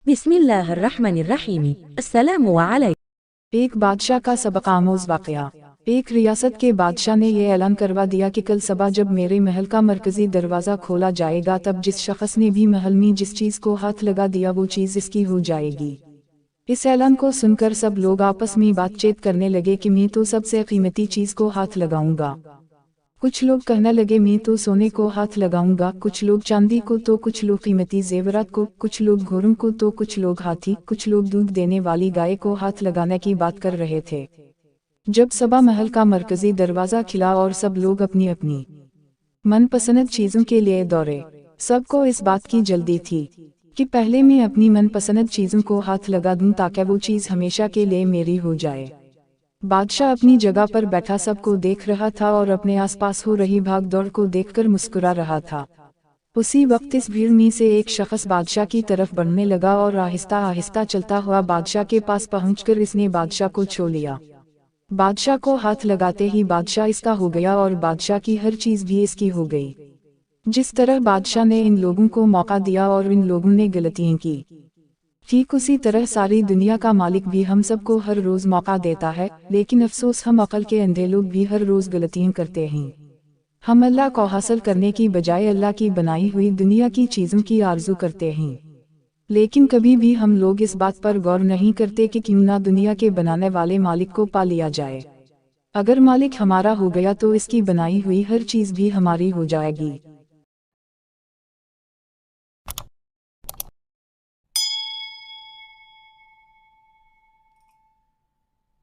बिस्मिल्लाहिर्रहमानिर्रहीम। अस्सलामु अलैकुम। एक बादशाह का सबक आमोज वाक़या। एक रियासत के बादशाह ने ये ऐलान करवा दिया कि कल सुबह जब मेरे महल का मरकजी दरवाज़ा खोला जाएगा तब जिस शख्स ने भी महल में जिस चीज़ को हाथ लगा दिया वो चीज़ इसकी हो जाएगी। इस ऐलान को सुनकर सब लोग आपस में बातचीत करने लगे कि मैं तो सबसे कीमती चीज़ को हाथ लगाऊंगा। कुछ लोग कहने लगे मैं तो सोने को हाथ लगाऊंगा, कुछ लोग चांदी को तो कुछ लोग कीमती जेवरात को, कुछ लोग घोड़ों को तो कुछ लोग हाथी, कुछ लोग दूध देने वाली गाय को हाथ लगाने की बात कर रहे थे। जब सबा महल का मरकजी दरवाज़ा खिला और सब लोग अपनी अपनी मनपसंद चीज़ों के लिए दौड़े। सबको इस बात की जल्दी थी कि पहले मैं अपनी मनपसंद चीज़ों को हाथ लगा दूं ताकि वो चीज़ हमेशा के लिए मेरी हो जाए। बादशाह अपनी जगह पर बैठा सबको देख रहा था और अपने आसपास हो रही भाग दौड़ को देखकर मुस्कुरा रहा था। उसी वक्त इस भीड़ में से एक शख्स बादशाह की तरफ बढ़ने लगा और आहिस्ता आहिस्ता चलता हुआ बादशाह के पास पहुंचकर इसने बादशाह को छू लिया। बादशाह को हाथ लगाते ही बादशाह इसका हो गया और बादशाह की हर चीज़ भी इसकी हो गई। जिस तरह बादशाह ने इन लोगों को मौका दिया और इन लोगों ने गलतियां की, ठीक उसी तरह सारी दुनिया का मालिक भी हम सबको हर रोज़ मौका देता है, लेकिन अफसोस हम अक्ल के अंधे लोग भी हर रोज़ गलतियां करते हैं। हम अल्लाह को हासिल करने की बजाय अल्लाह की बनाई हुई दुनिया की चीज़ों की आरज़ू करते हैं। लेकिन कभी भी हम लोग इस बात पर गौर नहीं करते कि क्यों ना दुनिया के बनाने वाले मालिक को पा लिया जाए। अगर मालिक हमारा हो गया तो इसकी बनाई हुई हर चीज़ भी हमारी हो जाएगी।